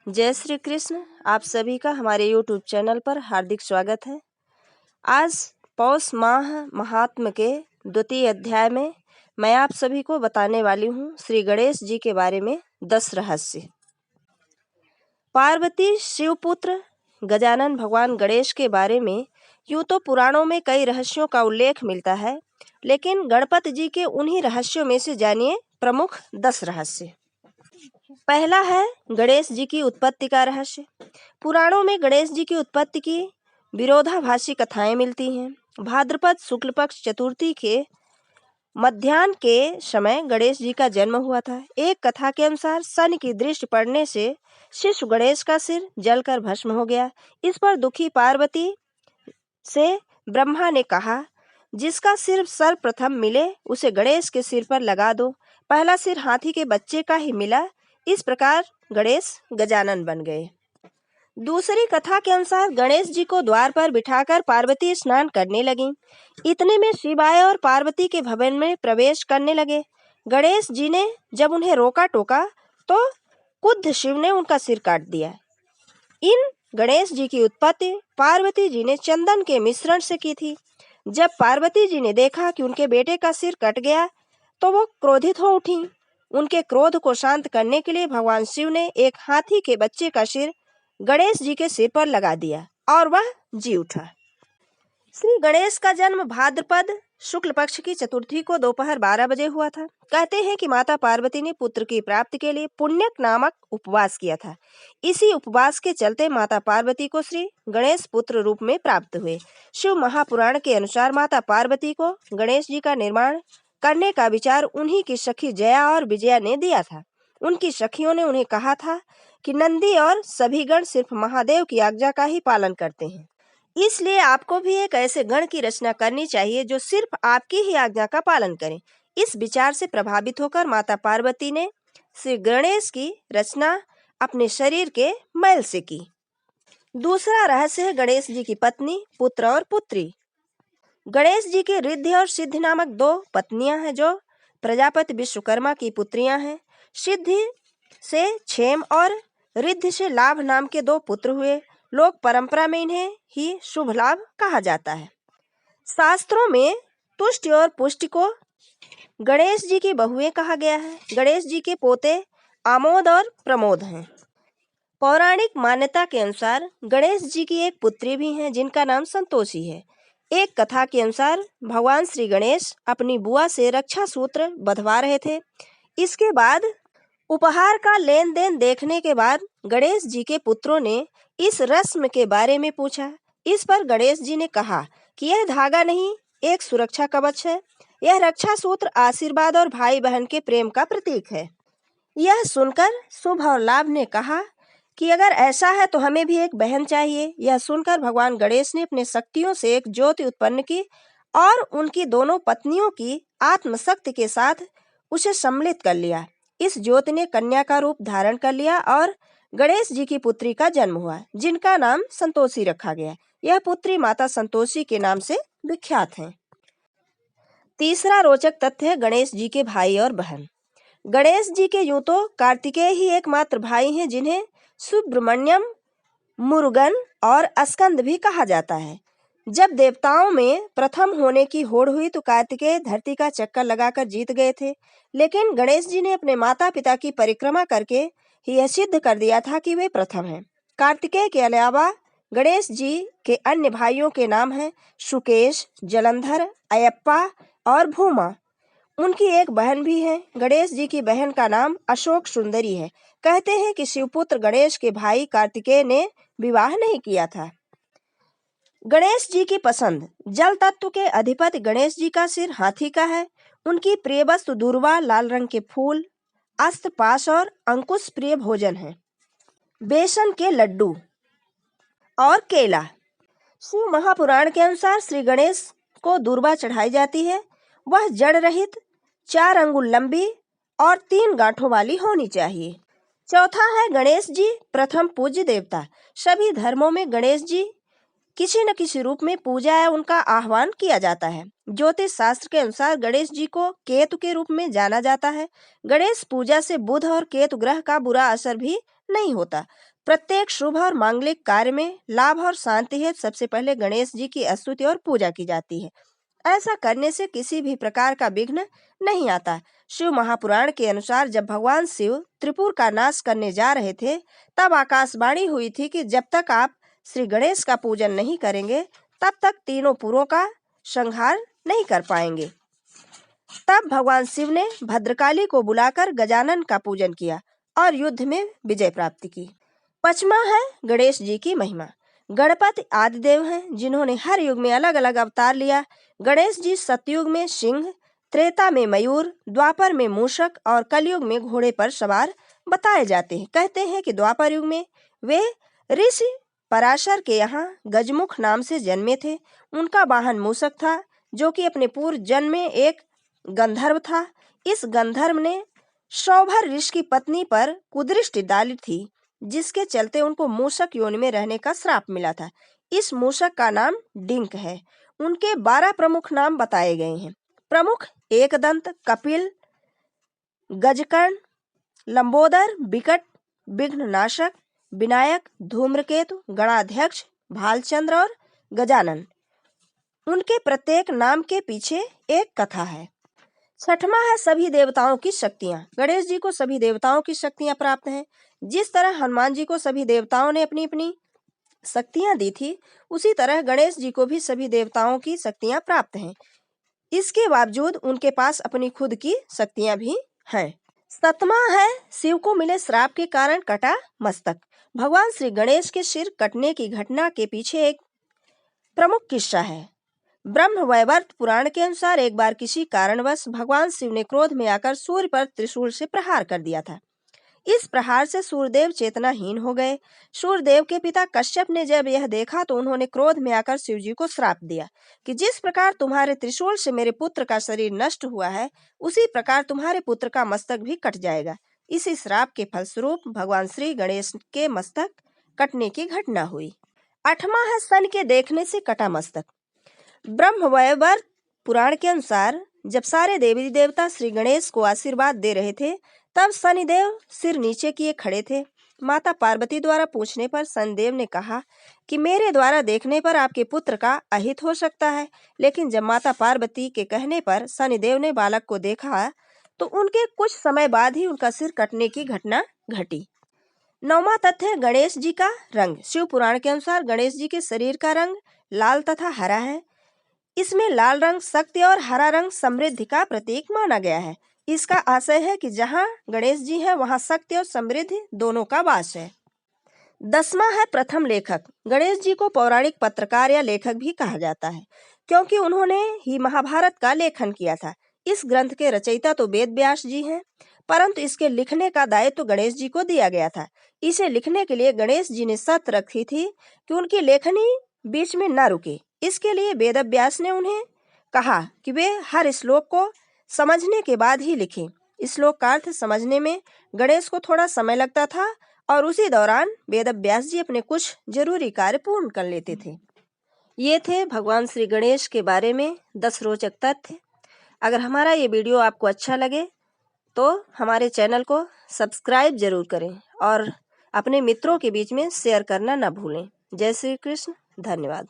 जय श्री कृष्ण। आप सभी का हमारे YouTube चैनल पर हार्दिक स्वागत है। आज पौष माह महात्म के द्वितीय अध्याय में मैं आप सभी को बताने वाली हूँ श्री गणेश जी के बारे में 10 रहस्य। पार्वती शिवपुत्र गजानन भगवान गणेश के बारे में यूँ तो पुराणों में कई रहस्यों का उल्लेख मिलता है, लेकिन गणपति जी के उन्हीं रहस्यों में से जानिए प्रमुख 10 रहस्य। पहला है गणेश जी की उत्पत्ति का रहस्य। पुराणों में गणेश जी की उत्पत्ति की विरोधाभासी कथाएं मिलती हैं। भाद्रपद शुक्ल पक्ष चतुर्थी के मध्याह्न के समय गणेश जी का जन्म हुआ था। एक कथा के अनुसार शनि की दृष्टि पड़ने से शिशु गणेश का सिर जलकर भस्म हो गया। इस पर दुखी पार्वती से ब्रह्मा ने कहा, जिसका सिर सर्वप्रथम मिले उसे गणेश के सिर पर लगा दो। पहला सिर हाथी के बच्चे का ही मिला। इस प्रकार गणेश गजानन बन गए। दूसरी कथा के अनुसार गणेश जी को द्वार पर बिठाकर पार्वती स्नान करने लगी। इतने में शिव आए और पार्वती के भवन में प्रवेश करने लगे। गणेश जी ने जब उन्हें रोका टोका तो क्रुद्ध शिव ने उनका सिर काट दिया। इन गणेश जी की उत्पत्ति पार्वती जी ने चंदन के मिश्रण से की थी। जब पार्वती जी ने देखा कि उनके बेटे का सिर कट गया तो वो क्रोधित हो उठी। उनके क्रोध को शांत करने के लिए भगवान शिव ने एक हाथी के बच्चे का सिर गणेश जी के सिर पर लगा दिया और वह जी उठा। श्री गणेश का जन्म भाद्रपद शुक्ल पक्ष की चतुर्थी को दोपहर 12 बजे हुआ था। कहते हैं कि माता पार्वती ने पुत्र की प्राप्ति के लिए पुण्यक नामक उपवास किया था। इसी उपवास के चलते माता पार्वती को श्री गणेश पुत्र रूप में प्राप्त हुए। शिव महापुराण के अनुसार माता पार्वती को गणेश जी का निर्माण करने का विचार उन्हीं की सखी जया और विजया ने दिया था। उनकी सखियों ने उन्हें कहा था कि नंदी और सभी गण सिर्फ महादेव की आज्ञा का ही पालन करते हैं, इसलिए आपको भी एक ऐसे गण की रचना करनी चाहिए जो सिर्फ आपकी ही आज्ञा का पालन करें। इस विचार से प्रभावित होकर माता पार्वती ने श्री गणेश की रचना अपने शरीर के मैल से की। दूसरा रहस्य है गणेश जी की पत्नी, पुत्र और पुत्री। गणेश जी की रिद्धि और सिद्धि नामक 2 पत्नियां हैं जो प्रजापति विश्वकर्मा की पुत्रियां हैं। सिद्धि से क्षेम और रिद्धि से लाभ नाम के 2 पुत्र हुए। लोक परंपरा में इन्हें ही शुभ लाभ कहा जाता है। शास्त्रों में तुष्टि और पुष्टि को गणेश जी की बहुएं कहा गया है। गणेश जी के पोते आमोद और प्रमोद हैं। पौराणिक मान्यता के अनुसार गणेश जी की एक पुत्री भी है जिनका नाम संतोषी है। एक कथा के अनुसार भगवान श्री गणेश अपनी बुआ से रक्षा सूत्र बंधवा रहे थे। इसके बाद उपहार का लेन देन देखने के बाद गणेश जी के पुत्रों ने इस रस्म के बारे में पूछा। इस पर गणेश जी ने कहा कि यह धागा नहीं, एक सुरक्षा कवच है। यह रक्षा सूत्र आशीर्वाद और भाई बहन के प्रेम का प्रतीक है। यह सुनकर शुभ और लाभ ने कहा कि अगर ऐसा है तो हमें भी एक बहन चाहिए। यह सुनकर भगवान गणेश ने अपने शक्तियों से एक ज्योति उत्पन्न की और उनकी दोनों पत्नियों की आत्मशक्ति के साथ उसे सम्मिलित कर लिया। इस ज्योति ने कन्या का रूप धारण कर लिया और गणेश जी की पुत्री का जन्म हुआ, जिनका नाम संतोषी रखा गया। यह पुत्री माता संतोषी के नाम से विख्यात है। तीसरा रोचक तथ्य है गणेश जी के भाई और बहन। गणेश जी के यूं तो कार्तिकेय ही एकमात्र भाई हैं जिन्हें सुब्रमण्यम, मुरुगन और स्कंद भी कहा जाता है। जब देवताओं में प्रथम होने की होड़ हुई तो कार्तिकेय धरती का चक्कर लगाकर जीत गए थे, लेकिन गणेश जी ने अपने माता पिता की परिक्रमा करके ही यह सिद्ध कर दिया था कि वे प्रथम हैं। कार्तिकेय के अलावा गणेश जी के अन्य भाइयों के नाम हैं सुकेश, जलंधर, अयप्पा और भूमा। उनकी एक बहन भी है। गणेश जी की बहन का नाम अशोक सुंदरी है। कहते हैं कि शिवपुत्र गणेश के भाई कार्तिकेय ने विवाह नहीं किया था। गणेश जी की पसंद। जल तत्व के अधिपति गणेश जी का सिर हाथी का है। उनकी प्रिय वस्तु दूर्वा, लाल रंग के फूल, अस्त्र, पाश और अंकुश प्रिय भोजन है। बेसन के लड्डू और केला। शिव महापुराण के अनुसार श्री गणेश को दूर्वा चढ़ाई जाती है। वह जड़ रहित, 4 अंगुल लंबी और 3 गांठों वाली होनी चाहिए। चौथा है गणेश जी प्रथम पूज्य देवता। सभी धर्मों में गणेश जी किसी न किसी रूप में पूजा या उनका आह्वान किया जाता है। ज्योतिष शास्त्र के अनुसार गणेश जी को केतु के रूप में जाना जाता है। गणेश पूजा से बुध और केतु ग्रह का बुरा असर भी नहीं होता। प्रत्येक शुभ और मांगलिक कार्य में लाभ और शांति हेतु सबसे पहले गणेश जी की स्तुति और पूजा की जाती है। ऐसा करने से किसी भी प्रकार का विघ्न नहीं आता। शिव महापुराण के अनुसार जब भगवान शिव त्रिपुर का नाश करने जा रहे थे, तब आकाशवाणी हुई थी कि जब तक आप श्री गणेश का पूजन नहीं करेंगे, तब तक तीनों पुरों का संहार नहीं कर पाएंगे। तब भगवान शिव ने भद्रकाली को बुलाकर गजानन का पूजन किया और युद्ध में विजय प्राप्त की। 5वां है गणेश जी की महिमा। गणपति आदिदेव हैं, जिन्होंने हर युग में अलग अलग अवतार लिया। गणेश जी सतयुग में सिंह, त्रेता में मयूर, द्वापर में मूषक और कलयुग में घोड़े पर सवार बताए जाते हैं। कहते हैं कि द्वापर युग में वे ऋषि पराशर के यहाँ गजमुख नाम से जन्मे थे। उनका वाहन मूषक था, जो कि अपने पूर्व जन्म में एक गंधर्व था। इस गंधर्व ने सौभर ऋषि की पत्नी पर कुदृष्टि डाली थी, जिसके चलते उनको मूषक योनि में रहने का श्राप मिला था। इस मूषक का नाम डिंक है। उनके 12 प्रमुख नाम बताए गए हैं। प्रमुख एकदंत, कपिल, गजकर्ण, लंबोदर, विकट, विघ्ननाशक, विनायक, धूम्रकेतु, गणाध्यक्ष, भालचंद्र और गजानन। उनके प्रत्येक नाम के पीछे एक कथा है। 6वां है सभी देवताओं की शक्तियां। गणेश जी को सभी देवताओं की शक्तियां प्राप्त हैं। जिस तरह हनुमान जी को सभी देवताओं ने अपनी अपनी शक्तियां दी थी, उसी तरह गणेश जी को भी सभी देवताओं की शक्तियां प्राप्त हैं। इसके बावजूद उनके पास अपनी खुद की शक्तियां भी हैं। 7वां है शिव को मिले श्राप के कारण कटा मस्तक। भगवान श्री गणेश के सिर कटने की घटना के पीछे एक प्रमुख किस्सा है। ब्रह्म वैवर्त पुराण के अनुसार एक बार किसी कारणवश भगवान शिव ने क्रोध में आकर सूर्य पर त्रिशूल से प्रहार कर दिया था। इस प्रहार से सूर्यदेव चेतनाहीन हो गए। सूर्यदेव के पिता कश्यप ने जब यह देखा तो उन्होंने क्रोध में आकर शिव जी को श्राप दिया कि जिस प्रकार तुम्हारे त्रिशूल से मेरे पुत्र का शरीर नष्ट हुआ है, उसी प्रकार तुम्हारे पुत्र का मस्तक भी कट जाएगा। इसी श्राप के फलस्वरूप भगवान श्री गणेश के मस्तक कटने की घटना हुई। 8वां है सन के देखने से कटा मस्तक। ब्रह्मवैवर्त पुराण के अनुसार जब सारे देवी देवता श्री गणेश को आशीर्वाद दे रहे थे, तब शनिदेव सिर नीचे किए खड़े थे। माता पार्वती द्वारा पूछने पर शनिदेव ने कहा कि मेरे द्वारा देखने पर आपके पुत्र का अहित हो सकता है। लेकिन जब माता पार्वती के कहने पर शनिदेव ने बालक को देखा, तो उनके कुछ समय बाद ही उनका सिर कटने की घटना घटी। 9वां तथ्य गणेश जी का रंग। शिव पुराण के अनुसार गणेश जी के शरीर का रंग लाल तथा हरा है। इसमें लाल रंग शक्ति और हरा रंग समृद्धि का प्रतीक माना गया है। इसका आशय है कि जहाँ गणेश जी है, वहाँ शक्ति और समृद्धि दोनों का वास है। 10वां है प्रथम लेखक। गणेश जी को पौराणिक पत्रकार या लेखक भी कहा जाता है, क्योंकि उन्होंने ही महाभारत का लेखन किया था। इस ग्रंथ के रचयिता तो वेद व्यास जी हैं, परंतु इसके लिखने का दायित्व गणेश जी को दिया गया था। इसे लिखने के लिए गणेश जी ने शर्त रखी थी कि उनकी लेखनी बीच में न रुके। इसके लिए वेद व्यास ने उन्हें कहा कि वे हर श्लोक को समझने के बाद ही लिखें। श्लोक का अर्थ समझने में गणेश को थोड़ा समय लगता था और उसी दौरान वेद व्यास जी अपने कुछ जरूरी कार्य पूर्ण कर लेते थे। ये थे भगवान श्री गणेश के बारे में 10 रोचक तथ्य। अगर हमारा ये वीडियो आपको अच्छा लगे तो हमारे चैनल को सब्सक्राइब जरूर करें और अपने मित्रों के बीच में शेयर करना न भूलें। जय श्री कृष्ण। धन्यवाद।